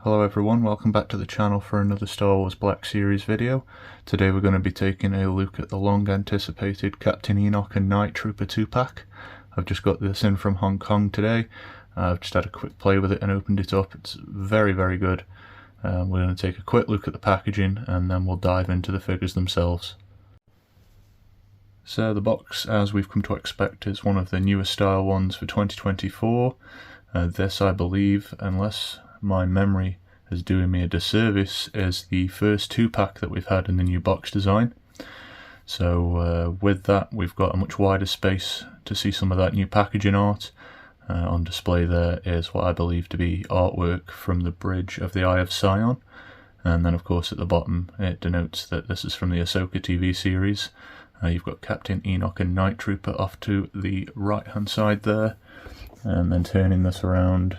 Hello everyone, welcome back to the channel for another Star Wars Black Series video. Today we're going to be taking a look at the long anticipated Captain Enoch and Night Trooper 2-pack. I've just got this in from Hong Kong today. I've just had a quick play with it and opened it up. It's very good. We're going to take a quick look at the packaging and then we'll dive into the figures themselves. So the box, as we've come to expect, is one of the newer style ones for 2024. This, I believe, unless my memory is doing me a disservice, is the first 2-pack that we've had in the new box design. So with that, we've got a much wider space to see some of that new packaging art. On display there is what I believe to be artwork from the bridge of the Eye of Sion. And then of course at the bottom it denotes that this is from the Ahsoka TV series. You've got Captain Enoch and Night Trooper off to the right hand side there. And then turning this around,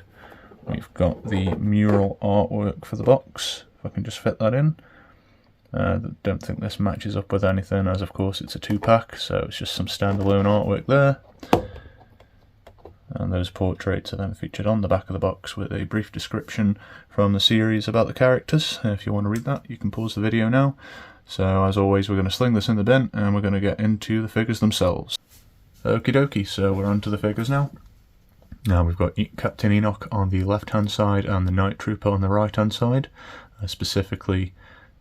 we've got the mural artwork for the box, if I can just fit that in. Don't think this matches up with anything, as of course it's a 2-pack, so it's just some standalone artwork there. And those portraits are then featured on the back of the box with a brief description from the series about the characters. If you want to read that, you can pause the video now. So as always, we're going to sling this in the bin and we're going to get into the figures themselves. Okie dokie, so we're on to the figures now. Now we've got Captain Enoch on the left hand side and the Night Trooper on the right hand side. Specifically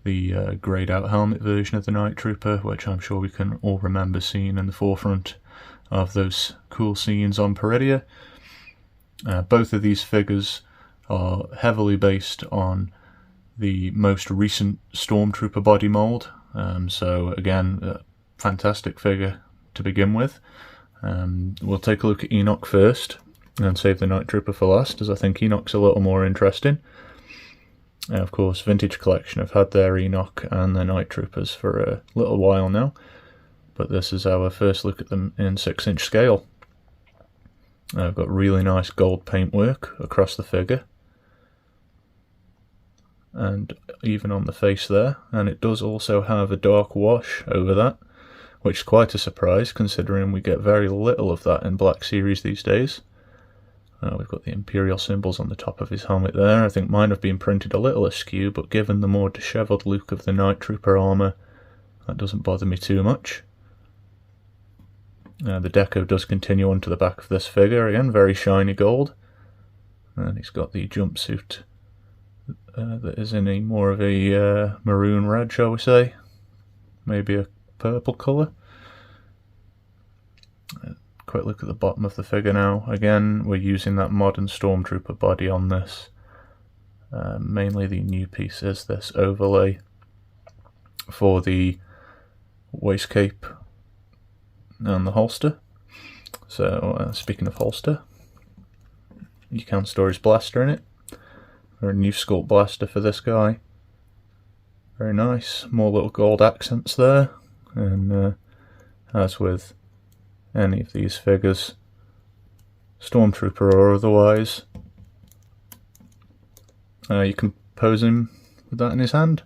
the greyed out helmet version of the Night Trooper, which I'm sure we can all remember seeing in the forefront of those cool scenes on Peridea. Both of these figures are heavily based on the most recent Stormtrooper body mould. So again, a fantastic figure to begin with. We'll take a look at Enoch first and save the Night Trooper for last, as I think Enoch's a little more interesting. Of course, Vintage Collection have had their Enoch and their Night Troopers for a little while now, but this is our first look at them in 6-inch scale. I've got really nice gold paintwork across the figure, and even on the face there, and it does also have a dark wash over that, which is quite a surprise considering we get very little of that in Black Series these days. We've got the Imperial symbols on the top of his helmet there. I think mine have been printed a little askew, but given the more dishevelled look of the Night Trooper armour, that doesn't bother me too much. The deco does continue onto the back of this figure, again very shiny gold. And he's got the jumpsuit that is in a more of a maroon red, shall we say. Maybe a purple colour. Quick look at the bottom of the figure now. Again, we're using that modern Stormtrooper body on this. Mainly the new piece is this overlay for the waist cape and the holster. So, speaking of holster, you can store his blaster in it. Or a new sculpt blaster for this guy. Very nice. More little gold accents there. And as with any of these figures, Stormtrooper or otherwise, you can pose him with that in his hand.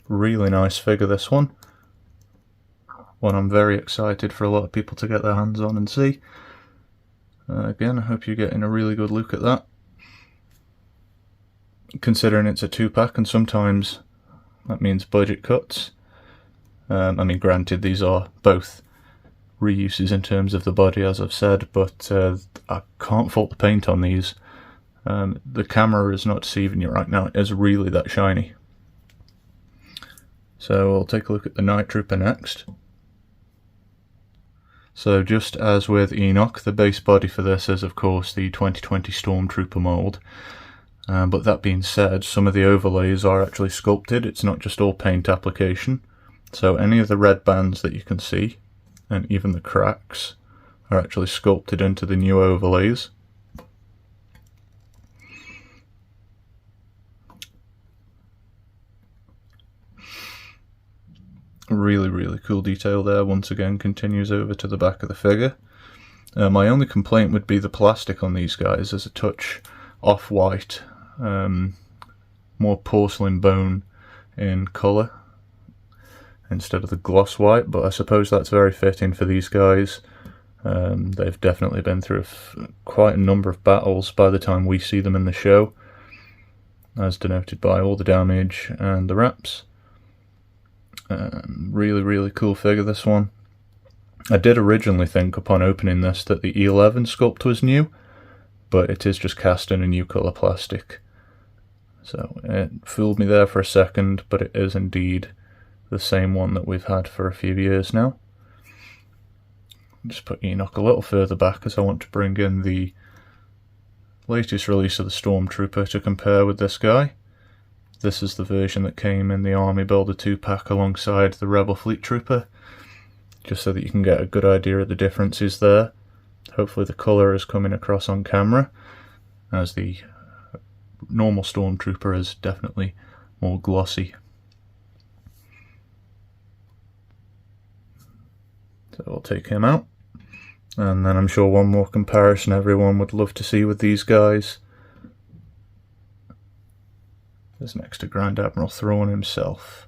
Really nice figure, this one. One I'm very excited for a lot of people to get their hands on and see. Again, I hope you're getting a really good look at that. Considering it's a 2-pack and sometimes that means budget cuts. I mean, granted, these are both reuses in terms of the body, as I've said, but I can't fault the paint on these. The camera is not deceiving you right now, it is really that shiny. So we'll take a look at the Night Trooper next. So just as with Enoch, the base body for this is of course the 2020 Stormtrooper mould. But that being said, some of the overlays are actually sculpted. It's not just all paint application. So any of the red bands that you can see, and even the cracks, are actually sculpted into the new overlays. Really cool detail there. Once again, continues over to the back of the figure. My only complaint would be the plastic on these guys. There's a touch off-white. More porcelain bone in colour instead of the gloss white, but I suppose that's very fitting for these guys. They've definitely been through quite a number of battles by the time we see them in the show, as denoted by all the damage and the reps. Really cool figure, this one. I did originally think upon opening this that the E11 sculpt was new, but it is just cast in a new colour plastic. So it fooled me there for a second, but it is indeed the same one that we've had for a few years now. Just put Enoch a little further back as I want to bring in the latest release of the Stormtrooper to compare with this guy. This is the version that came in the Army Builder 2-pack alongside the Rebel Fleet Trooper, just so that you can get a good idea of the differences there. Hopefully the colour is coming across on camera, as the normal Stormtrooper is definitely more glossy. So we'll take him out, and then I'm sure one more comparison everyone would love to see with these guys is next to Grand Admiral Thrawn himself.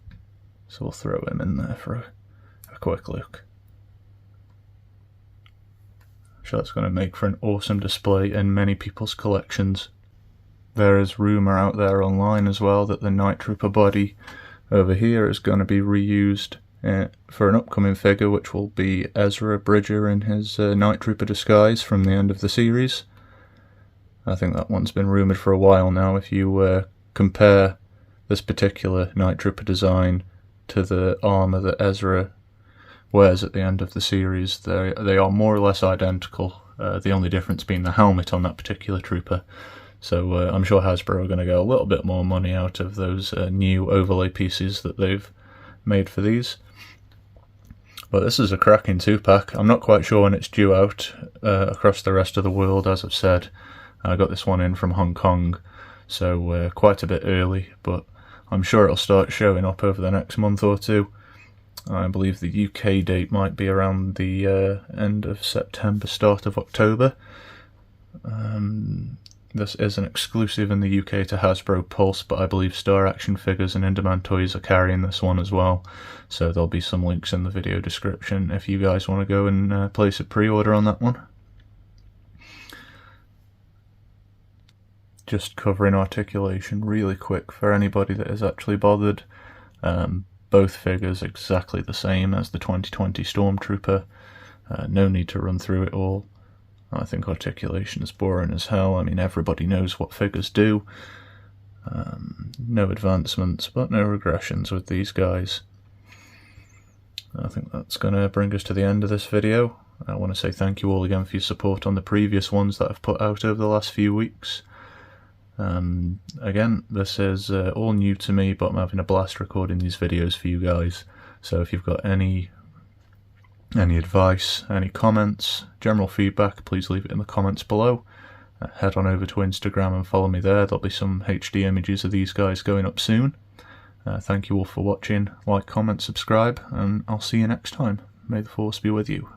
So we'll throw him in there for a quick look. I'm sure that's going to make for an awesome display in many people's collections. There is rumour out there online as well that the Night Trooper body over here is going to be reused for an upcoming figure, which will be Ezra Bridger in his Night Trooper disguise from the end of the series. I think that one's been rumoured for a while now. If you compare this particular Night Trooper design to the armour that Ezra wears at the end of the series, they are more or less identical, the only difference being the helmet on that particular trooper. So I'm sure Hasbro are going to get a little bit more money out of those new overlay pieces that they've made for these. But this is a cracking 2-pack. I'm not quite sure when it's due out across the rest of the world, as I've said. I got this one in from Hong Kong, so quite a bit early, but I'm sure it'll start showing up over the next month or two. I believe the UK date might be around the end of September, start of October. This is an exclusive in the UK to Hasbro Pulse, but I believe Star Action Figures and In-Demand Toys are carrying this one as well. So there'll be some links in the video description if you guys want to go and place a pre-order on that one. Just covering articulation really quick for anybody that is actually bothered. Both figures exactly the same as the 2020 Stormtrooper. No need to run through it all. I think articulation is boring as hell. I mean, everybody knows what figures do. No advancements, but no regressions with these guys. I think that's going to bring us to the end of this video. I want to say thank you all again for your support on the previous ones that I've put out over the last few weeks. Again, this is all new to me, but I'm having a blast recording these videos for you guys. So if you've got any advice, any comments, general feedback, please leave it in the comments below. Head on over to Instagram and follow me there. There'll be some HD images of these guys going up soon. Thank you all for watching. Like, comment, subscribe, and I'll see you next time. May the Force be with you.